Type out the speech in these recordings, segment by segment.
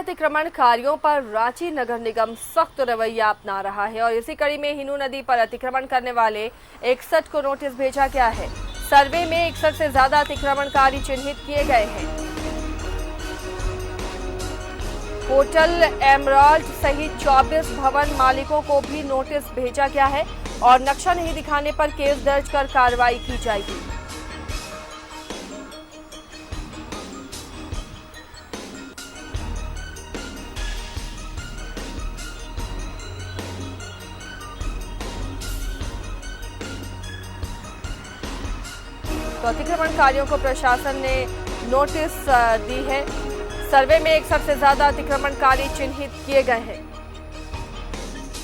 अतिक्रमणकारियों पर रांची नगर निगम सख्त रवैया अपना रहा है और इसी कड़ी में हिनू नदी पर अतिक्रमण करने वाले 61 को नोटिस भेजा गया है। सर्वे में 61 से ज्यादा अतिक्रमणकारी चिन्हित किए गए हैं। होटल एमराल्ड सहित 24 भवन मालिकों को भी नोटिस भेजा गया है और नक्शा नहीं दिखाने पर केस दर्ज कर कार्रवाई की जाएगी। तो अतिक्रमणकारियों को प्रशासन ने नोटिस दी है। सर्वे में 61 से ज्यादा अतिक्रमणकारी चिन्हित किए गए हैं।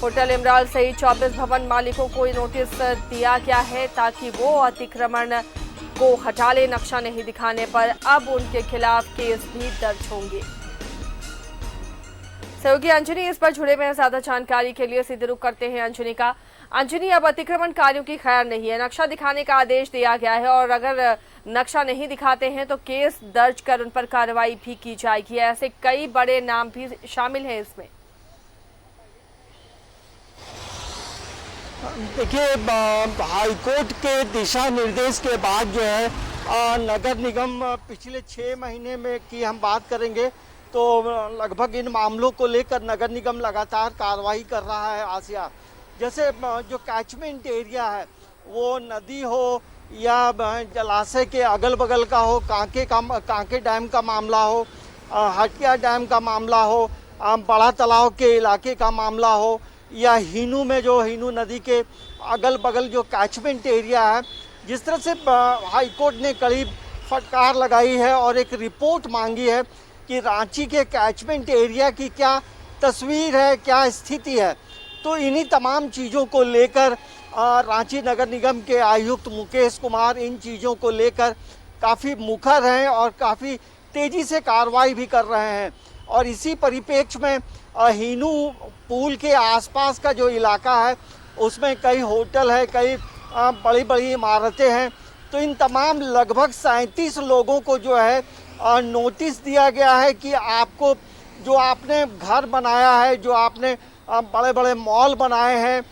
होटल इमराल सहित 24 भवन मालिकों को नोटिस दिया गया है ताकि वो अतिक्रमण को हटा ले। नक्शा नहीं दिखाने पर अब उनके खिलाफ केस भी दर्ज होंगे। सहयोगी अंजनी इस पर जुड़े हुए हैं। ज्यादा जानकारी के लिए सीधे रुख करते हैं अंजनी का। अंजनी, अब अतिक्रमणकारियों की खैर नहीं है, नक्शा दिखाने का आदेश दिया गया है और अगर नक्शा नहीं दिखाते हैं तो केस दर्ज कर उन पर कार्रवाई भी की जाएगी। ऐसे कई बड़े नाम भी शामिल हैं इसमें। देखिए, हाईकोर्ट के दिशा निर्देश के बाद जो है नगर निगम पिछले 6 महीने में की हम बात करेंगे तो लगभग इन मामलों को लेकर नगर निगम लगातार कार्रवाई कर रहा है। आसिया, जैसे जो कैचमेंट एरिया है वो नदी हो या जलाशय के अगल बगल का हो, कांके डैम का मामला हो, हटिया डैम का मामला हो, बड़ा तालाब के इलाके का मामला हो या हिनू में जो हिनू नदी के अगल बगल जो कैचमेंट एरिया है, जिस तरह से हाईकोर्ट ने कड़ी फटकार लगाई है और एक रिपोर्ट मांगी है कि रांची के कैचमेंट एरिया की क्या तस्वीर है, क्या स्थिति है। तो इन्हीं तमाम चीज़ों को लेकर रांची नगर निगम के आयुक्त मुकेश कुमार इन चीज़ों को लेकर काफ़ी मुखर हैं और काफ़ी तेज़ी से कार्रवाई भी कर रहे हैं। और इसी परिप्रेक्ष्य में हिनू पुल के आसपास का जो इलाका है उसमें कई होटल है, कई बड़ी बड़ी इमारतें हैं। तो इन तमाम लगभग 37 लोगों को जो है नोटिस दिया गया है कि आपको जो आपने घर बनाया है, जो आपने बड़े बड़े मॉल बनाए हैं,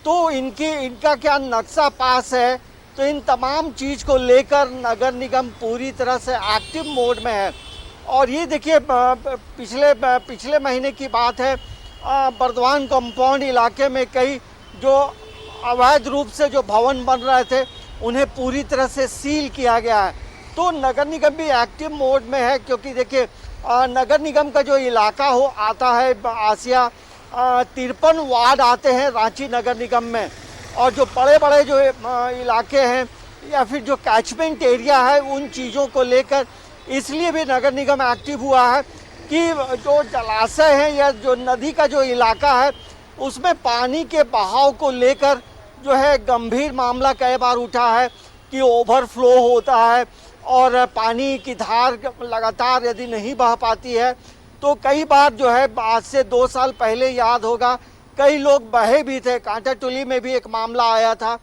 तो इनका क्या नक्शा पास है। तो इन तमाम चीज़ को लेकर नगर निगम पूरी तरह से एक्टिव मोड में है। और ये देखिए, पिछले महीने की बात है, बर्दवान कंपाउंड इलाके में कई जो अवैध रूप से जो भवन बन रहे थे उन्हें पूरी तरह से सील किया गया है। तो नगर निगम भी एक्टिव मोड में है, क्योंकि देखिए नगर निगम का जो इलाका हो आता है आसिया, 53 वार्ड आते हैं रांची नगर निगम में। और जो बड़े बड़े जो इलाके हैं या फिर जो कैचमेंट एरिया है उन चीज़ों को लेकर इसलिए भी नगर निगम एक्टिव हुआ है कि जो जलाशय है या जो नदी का जो इलाका है उसमें पानी के बहाव को लेकर जो है गंभीर मामला कई बार उठा है कि ओवरफ्लो होता है और पानी की धार लगातार यदि नहीं बह पाती है तो कई बार जो है आज से 2 साल पहले याद होगा कई लोग बहे भी थे। कांटाटोली में भी एक मामला आया था।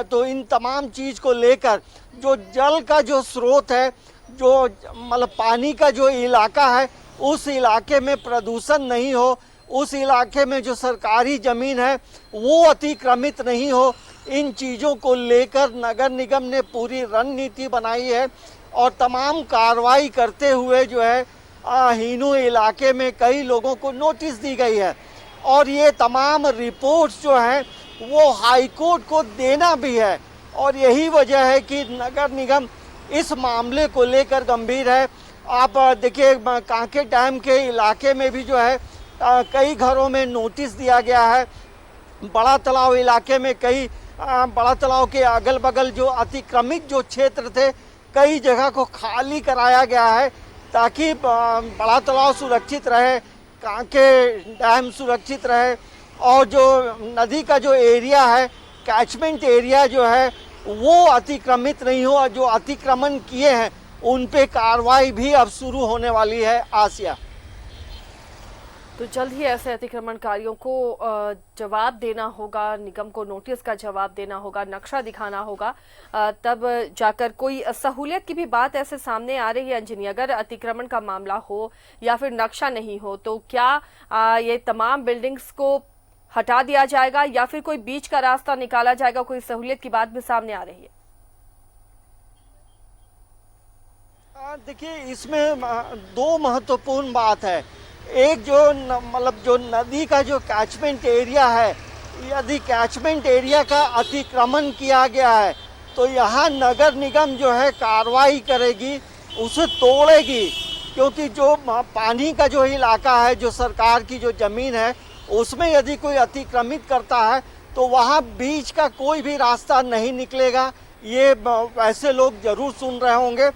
तो इन तमाम चीज़ को लेकर जो जल का जो स्रोत है, जो मतलब पानी का जो इलाका है, उस इलाके में प्रदूषण नहीं हो, उस इलाके में जो सरकारी ज़मीन है वो अतिक्रमित नहीं हो, इन चीज़ों को लेकर नगर निगम ने पूरी रणनीति बनाई है और तमाम कार्रवाई करते हुए जो है हिनू इलाके में कई लोगों को नोटिस दी गई है। और ये तमाम रिपोर्ट्स जो हैं वो हाईकोर्ट को देना भी है और यही वजह है कि नगर निगम इस मामले को लेकर गंभीर है। आप देखिए, कांके डैम के इलाके में भी जो है कई घरों में नोटिस दिया गया है। बड़ा तालाब इलाके में कई बड़ा तालाब के अगल बगल जो अतिक्रमित जो क्षेत्र थे कई जगह को खाली कराया गया है ताकि बड़ा तालाब सुरक्षित रहे, कांके डैम सुरक्षित रहे और जो नदी का जो एरिया है, कैचमेंट एरिया जो है वो अतिक्रमित नहीं हो और जो अतिक्रमण किए हैं उन पे कार्रवाई भी अब शुरू होने वाली है। आसिया, तो जल्द ही ऐसे अतिक्रमणकारियों को जवाब देना होगा, निगम को नोटिस का जवाब देना होगा, नक्शा दिखाना होगा, तब जाकर कोई सहूलियत की भी बात ऐसे सामने आ रही है। अंजनी, अगर अतिक्रमण का मामला हो या फिर नक्शा नहीं हो तो क्या ये तमाम बिल्डिंग्स को हटा दिया जाएगा या फिर कोई बीच का रास्ता निकाला जाएगा? कोई सहूलियत की बात भी सामने आ रही है। देखिए, इसमें दो महत्वपूर्ण बात है। एक जो मतलब जो नदी का जो कैचमेंट एरिया है, यदि कैचमेंट एरिया का अतिक्रमण किया गया है तो यहाँ नगर निगम जो है कार्रवाई करेगी, उसे तोड़ेगी। क्योंकि जो पानी का जो इलाका है, जो सरकार की जो ज़मीन है, उसमें यदि कोई अतिक्रमित करता है तो वहाँ बीच का कोई भी रास्ता नहीं निकलेगा। ये वैसे लोग ज़रूर सुन रहे होंगे।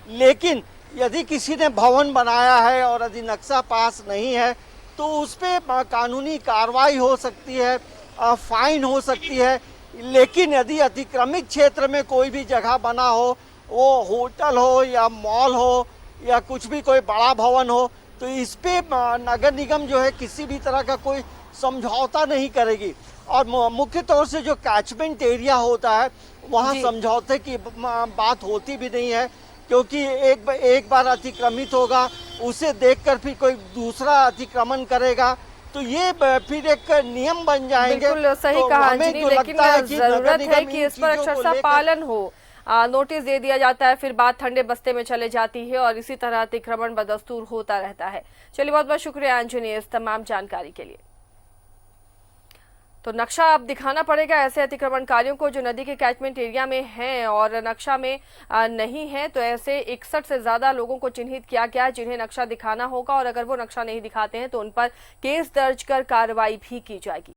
लेकिन यदि किसी ने भवन बनाया है और यदि नक्शा पास नहीं है तो उस पर कानूनी कार्रवाई हो सकती है, फाइन हो सकती है। लेकिन यदि अतिक्रमित क्षेत्र में कोई भी जगह बना हो, वो होटल हो या मॉल हो या कुछ भी कोई बड़ा भवन हो, तो इस पे नगर निगम जो है किसी भी तरह का कोई समझौता नहीं करेगी। और मुख्य तौर से जो कैचमेंट एरिया होता है वहाँ समझौते की बात होती भी नहीं है। क्योंकि एक बार अतिक्रमित होगा, उसे देखकर फिर कोई दूसरा अतिक्रमण करेगा, तो ये फिर एक नियम बन जाएंगे। बिल्कुल सही तो कहा हमें अंजनी, तो लेकिन लगता है कि जरूरत है कि इस पर चीजों को अक्षरशः पालन हो। नोटिस दे दिया जाता है, फिर बात ठंडे बस्ते में चले जाती है और इसी तरह अतिक्रमण बदस्तूर होता रहता है। चलिए, बहुत बहुत शुक्रिया अंजनी इस तमाम जानकारी के लिए। तो नक्शा अब दिखाना पड़ेगा ऐसे अतिक्रमणकारियों को जो नदी के कैचमेंट एरिया में हैं और नक्शा में नहीं है। तो ऐसे 61 से ज्यादा लोगों को चिन्हित किया गया जिन्हें नक्शा दिखाना होगा और अगर वो नक्शा नहीं दिखाते हैं तो उन पर केस दर्ज कर कार्रवाई भी की जाएगी।